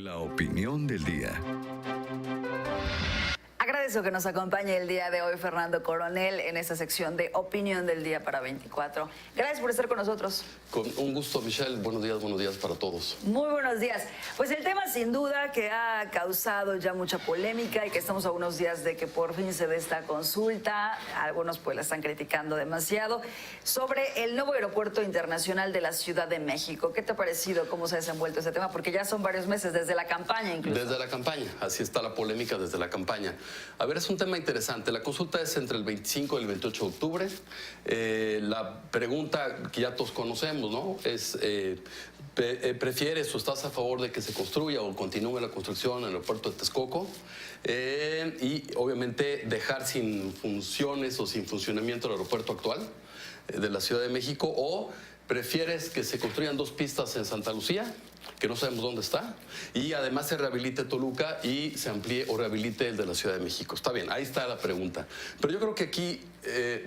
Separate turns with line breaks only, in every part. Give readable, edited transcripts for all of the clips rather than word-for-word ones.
La opinión del día.
Agradezco que nos acompañe el día de hoy Fernando Coronel en esta sección de Opinión del Día para 24. Gracias por estar con nosotros.
Con un gusto, Michelle. Buenos días para todos.
Muy buenos días. Pues el tema sin duda que ha causado ya mucha polémica y que estamos a unos días de que por fin se dé esta consulta. Algunos pues la están criticando demasiado. Sobre el nuevo aeropuerto internacional de la Ciudad de México. ¿Qué te ha parecido? ¿Cómo se ha desenvuelto ese tema? Porque ya son varios meses, desde la campaña incluso.
Desde la campaña. Así está la polémica desde la campaña. A ver, es un tema interesante. La consulta es entre el 25 y el 28 de octubre. La pregunta que ya todos conocemos, ¿no? Es, ¿prefieres o estás a favor de que se construya o continúe la construcción en el aeropuerto de Texcoco? Y obviamente dejar sin funciones o sin funcionamiento el aeropuerto actual de la Ciudad de México, o ¿prefieres que se construyan dos pistas en Santa Lucía, que no sabemos dónde está, y además se rehabilite Toluca y se amplíe o rehabilite el de la Ciudad de México? Está bien, ahí está la pregunta. Pero yo creo que aquí,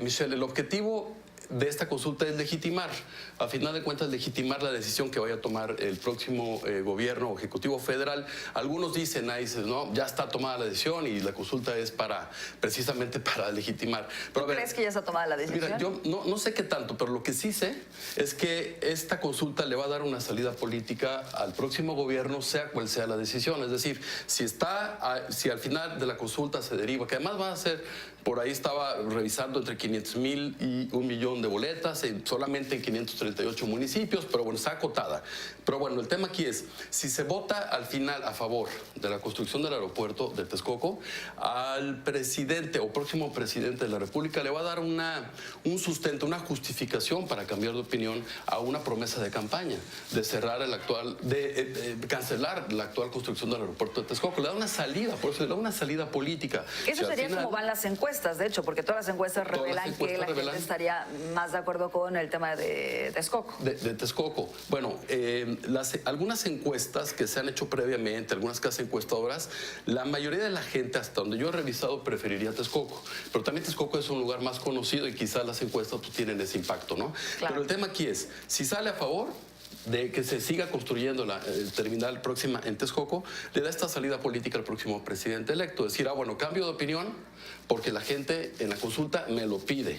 Michelle, el objetivo de esta consulta es legitimar, a final de cuentas legitimar la decisión que vaya a tomar el próximo gobierno o ejecutivo federal. Algunos dicen, ahí dicen, no, ya está tomada la decisión y la consulta es precisamente para legitimar. Pero,
¿Tú crees que ya está tomada la decisión?
Mira, yo no sé qué tanto, pero lo que sí sé es que esta consulta le va a dar una salida política al próximo gobierno, sea cual sea la decisión. Es decir, si al final de la consulta se deriva, que además va a ser, por ahí estaba revisando, entre 500,000 y 1,000,000 de boletas, solamente en 538 municipios, pero bueno, está acotada. Pero bueno, el tema aquí es, si se vota al final a favor de la construcción del aeropuerto de Texcoco, al presidente o próximo presidente de la República le va a dar un sustento, una justificación para cambiar de opinión a una promesa de campaña, de cerrar cancelar la actual construcción del aeropuerto de Texcoco. Le da una salida, por eso le da una salida política.
Eso sería como van las encuestas, de hecho, porque todas las encuestas revelan que la gente estaría más de acuerdo con el tema de Texcoco.
De Texcoco. Bueno, algunas encuestas que se han hecho previamente, algunas casas encuestadoras, la mayoría de la gente, hasta donde yo he revisado, preferiría Texcoco. Pero también Texcoco es un lugar más conocido y quizás las encuestas pues, tienen ese impacto, ¿no? Claro. Pero el tema aquí es, si sale a favor de que se siga construyendo la terminal próxima en Texcoco, le da esta salida política al próximo presidente electo. Decir, bueno, cambio de opinión porque la gente en la consulta me lo pide.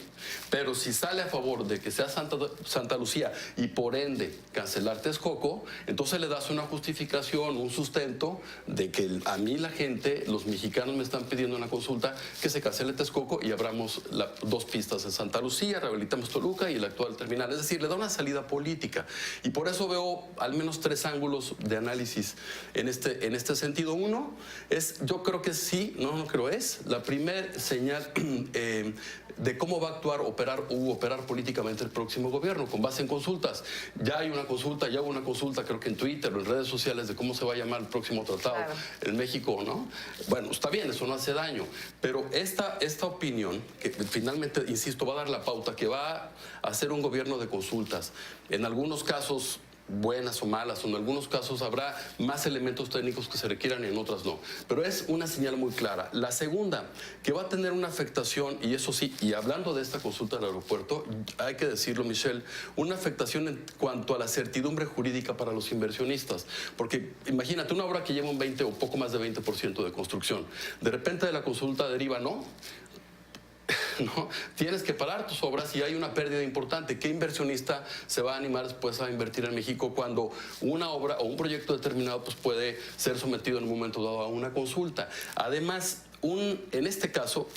Pero si sale a favor de que sea Santa Lucía y por ende cancelar Texcoco, entonces le das una justificación, un sustento de que a mí la gente, los mexicanos me están pidiendo en la consulta que se cancele Texcoco y abramos dos pistas en Santa Lucía, rehabilitamos Toluca y el actual terminal. Es decir, le da una salida política. Y por eso veo al menos tres ángulos de análisis en este sentido. Uno es, yo creo que sí, no creo es, la primera señal de cómo va a actuar, operar políticamente el próximo gobierno, con base en consultas. Ya hay una consulta, ya hubo una consulta, creo que en Twitter o en redes sociales, de cómo se va a llamar el próximo tratado en México, ¿no? Bueno, está bien, eso no hace daño, pero esta opinión, que finalmente, insisto, va a dar la pauta, que va a hacer un gobierno de consultas, en algunos casos buenas o malas, o en algunos casos habrá más elementos técnicos que se requieran y en otras no. Pero es una señal muy clara. La segunda, que va a tener una afectación, y eso sí, y hablando de esta consulta del aeropuerto, hay que decirlo, Michelle, una afectación en cuanto a la certidumbre jurídica para los inversionistas. Porque imagínate, una obra que lleva un 20 o poco más de 20% de construcción. De repente de la consulta deriva, ¿no? ¿No? Tienes que parar tus obras y hay una pérdida importante. ¿Qué inversionista se va a animar después a invertir en México cuando una obra o un proyecto determinado pues, puede ser sometido en un momento dado a una consulta? Además, en este caso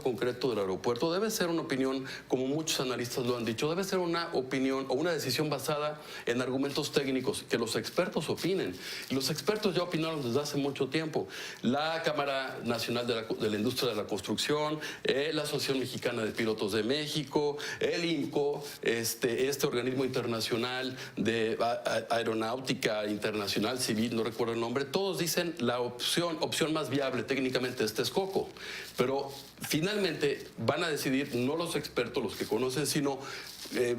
concreto del aeropuerto, debe ser una opinión, como muchos analistas lo han dicho, debe ser una opinión o una decisión basada en argumentos técnicos, que los expertos opinen. Y los expertos ya opinaron desde hace mucho tiempo. La Cámara Nacional de la Industria de la Construcción, la Asociación Mexicana de Pilotos de México, el IMCO, este organismo internacional de aeronáutica internacional civil, no recuerdo el nombre, todos dicen la opción más viable técnicamente es Texcoco, pero finalmente van a decidir no los expertos, los que conocen, sino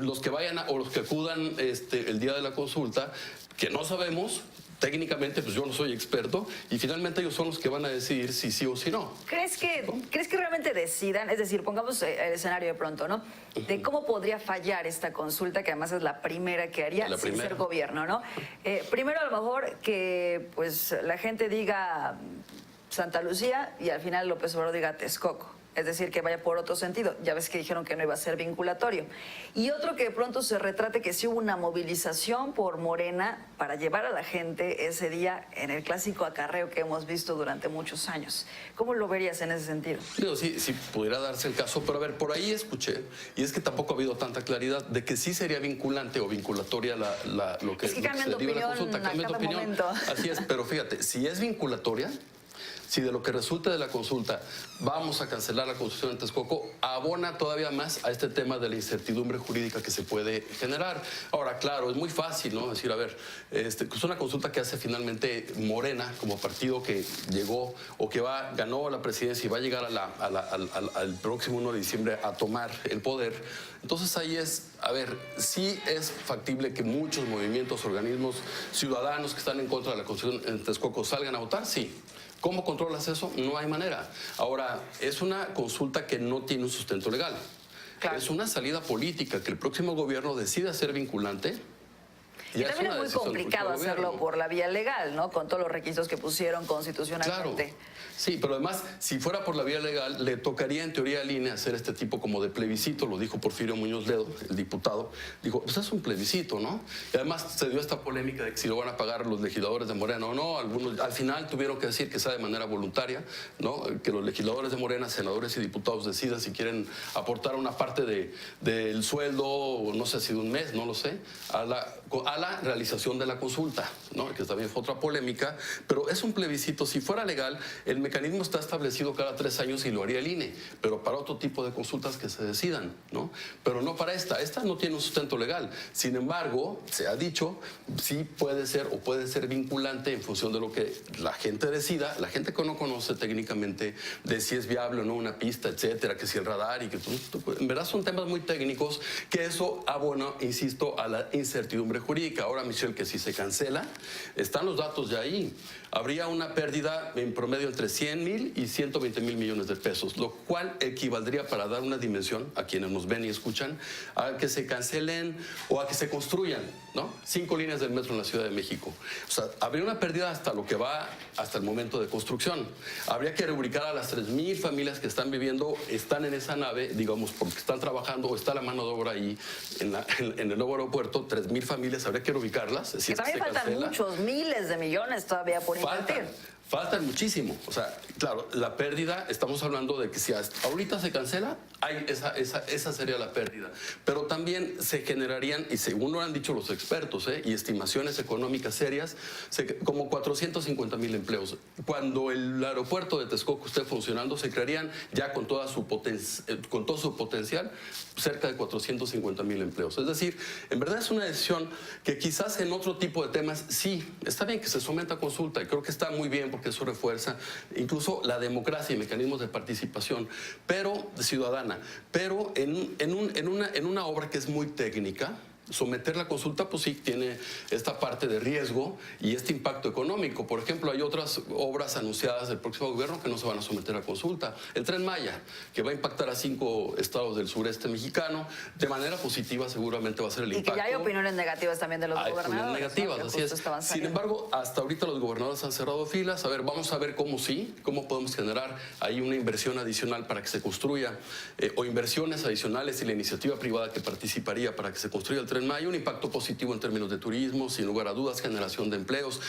los que vayan o los que acudan el día de la consulta, que no sabemos, técnicamente, pues yo no soy experto y finalmente ellos son los que van a decidir si sí o si no.
¿Crees que realmente decidan? Es decir, pongamos el escenario de pronto, ¿no? De cómo podría fallar esta consulta, que además es la primera que haría sin ser gobierno, ¿no? Primero, a lo mejor que pues la gente diga Santa Lucía y al final López Obrador diga Texcoco. Es decir, que vaya por otro sentido. Ya ves que dijeron que no iba a ser vinculatorio. Y otro, que de pronto se retrate que sí hubo una movilización por Morena para llevar a la gente ese día en el clásico acarreo que hemos visto durante muchos años. ¿Cómo lo verías en ese sentido?
Digo, sí, pudiera darse el caso, pero a ver, por ahí escuché, y es que tampoco ha habido tanta claridad de que sí sería vinculante o vinculatoria lo que
es que cambian de opinión a cada momento.
Así es, pero fíjate, si es vinculatoria, si de lo que resulte de la consulta vamos a cancelar la Constitución en Texcoco, abona todavía más a este tema de la incertidumbre jurídica que se puede generar. Ahora, claro, es muy fácil, ¿no? Decir, a ver, es una consulta que hace finalmente Morena como partido que llegó o que ganó la presidencia y va a llegar al próximo 1 de diciembre a tomar el poder. Entonces ahí a ver, sí es factible que muchos movimientos, organismos, ciudadanos que están en contra de la Constitución en Texcoco salgan a votar, sí. ¿Cómo controlas eso? No hay manera. Ahora, es una consulta que no tiene un sustento legal. Claro. Es una salida política que el próximo gobierno decide hacer vinculante.
Y también es muy complicado hacerlo por la vía legal, ¿no? Con todos los requisitos que pusieron constitucionalmente.
Claro. Sí, pero además, si fuera por la vía legal, le tocaría en teoría al INE hacer este tipo como de plebiscito, lo dijo Porfirio Muñoz Ledo, el diputado. Dijo, pues es un plebiscito, ¿no? Y además se dio esta polémica de que si lo van a pagar los legisladores de Morena o no. Algunos al final tuvieron que decir que sea de manera voluntaria, ¿no? Que los legisladores de Morena, senadores y diputados decidan si quieren aportar una parte del sueldo, no sé si de un mes, no lo sé, a la realización de la consulta, ¿no? Que también fue otra polémica, pero es un plebiscito. Si fuera legal, el mecanismo está establecido cada 3 años y lo haría el INE, pero para otro tipo de consultas que se decidan, ¿no? Pero no para esta. Esta no tiene un sustento legal. Sin embargo, se ha dicho, sí puede ser o puede ser vinculante en función de lo que la gente decida, la gente que no conoce técnicamente de si es viable o no una pista, etcétera, que si el radar y que en verdad son temas muy técnicos que eso abona, insisto, a la incertidumbre jurídica. Ahora, Michelle, que si se cancela, están los datos ya ahí. Habría una pérdida en promedio entre 100,000 y 120,000 millones de pesos, lo cual equivaldría, para dar una dimensión a quienes nos ven y escuchan, a que se cancelen o a que se construyan, ¿no? 5 líneas del metro en la Ciudad de México. O sea, habría una pérdida hasta lo que va hasta el momento de construcción. Habría que reubicar a las 3,000 familias que están viviendo, están en esa nave, digamos, porque están trabajando o está la mano de obra ahí en el nuevo aeropuerto. 3,000 familias, habría que reubicarlas.
Que también faltan muchos, miles de millones todavía por invertir.
Faltan muchísimo. O sea, claro, la pérdida, estamos hablando de que si ahorita se cancela, esa sería la pérdida. Pero también se generarían, y según lo han dicho los expertos, y estimaciones económicas serias, como 450,000 empleos. Cuando el aeropuerto de Texcoco esté funcionando, se crearían ya con todo su potencial cerca de 450,000 empleos. Es decir, en verdad es una decisión que quizás en otro tipo de temas, sí, está bien que se someta a consulta, y creo que está muy bien porque eso refuerza incluso la democracia y mecanismos de participación ciudadana. Pero en una obra que es muy técnica, someter la consulta, pues sí, tiene esta parte de riesgo y este impacto económico. Por ejemplo, hay otras obras anunciadas del próximo gobierno que no se van a someter a consulta. El Tren Maya, que va a impactar a 5 estados del sureste mexicano, de manera positiva seguramente va a ser el impacto.
Y que ya hay opiniones negativas también de los gobernadores.
Hay opiniones negativas,
¿no?
Así es. Sin embargo, hasta ahorita los gobernadores han cerrado filas. A ver, vamos a ver cómo podemos generar ahí una inversión adicional para que se construya, o inversiones adicionales y la iniciativa privada que participaría para que se construya el Tren Maya, un impacto positivo en términos de turismo, sin lugar a dudas, generación de empleos.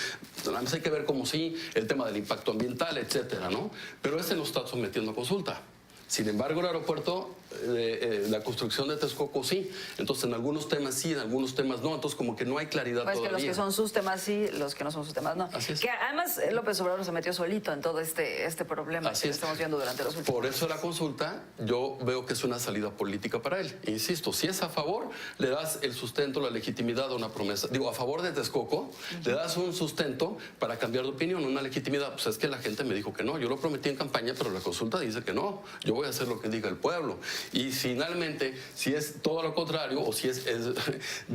Además hay que ver cómo el tema del impacto ambiental, etcétera, ¿no? Pero no está sometiendo a consulta. Sin embargo, el aeropuerto, la construcción de Texcoco sí. Entonces, en algunos temas sí, en algunos temas no. Entonces, como que no hay claridad todavía.
Es que los que son sus temas sí, los que no son sus temas no.
Así es.
Que además López Obrador se metió solito en todo este problema que estamos viendo durante los últimos
años. Por eso la consulta, yo veo que es una salida política para él. Insisto, si es a favor, le das el sustento, la legitimidad a una promesa. Digo, a favor de Texcoco, le das un sustento para cambiar de opinión, una legitimidad. Pues es que la gente me dijo que no. Yo lo prometí en campaña, pero la consulta dice que no. Yo voy a hacer lo que diga el pueblo. Y finalmente, si es todo lo contrario, o si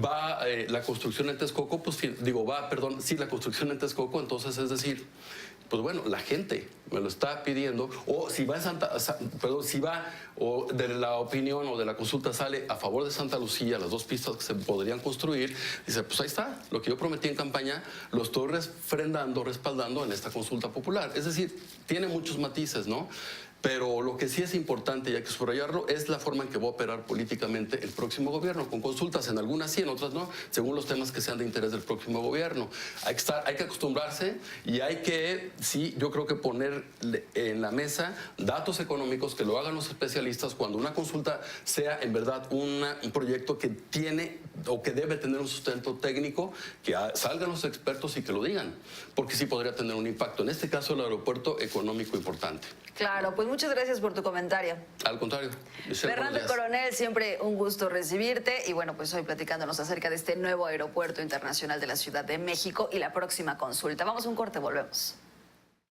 va la construcción en Texcoco, pues si la construcción en Texcoco, entonces es decir, pues bueno, la gente me lo está pidiendo, o si va o de la opinión o de la consulta sale a favor de Santa Lucía, las 2 pistas que se podrían construir, dice, pues ahí está, lo que yo prometí en campaña, lo estoy respaldando en esta consulta popular. Es decir, tiene muchos matices, ¿no? Pero lo que sí es importante y hay que subrayarlo es la forma en que va a operar políticamente el próximo gobierno, con consultas en algunas sí, en otras no, según los temas que sean de interés del próximo gobierno. Hay que acostumbrarse y hay que, sí, yo creo que poner en la mesa datos económicos que lo hagan los especialistas cuando una consulta sea en verdad un proyecto que tiene o que debe tener un sustento técnico, que salgan los expertos y que lo digan, porque sí podría tener un impacto. En este caso, el aeropuerto económico importante.
Claro, pues muchas gracias por tu comentario.
Al contrario.
Fernando Coronel, siempre un gusto recibirte y bueno, pues hoy platicándonos acerca de este nuevo aeropuerto internacional de la Ciudad de México y la próxima consulta. Vamos a un corte, volvemos.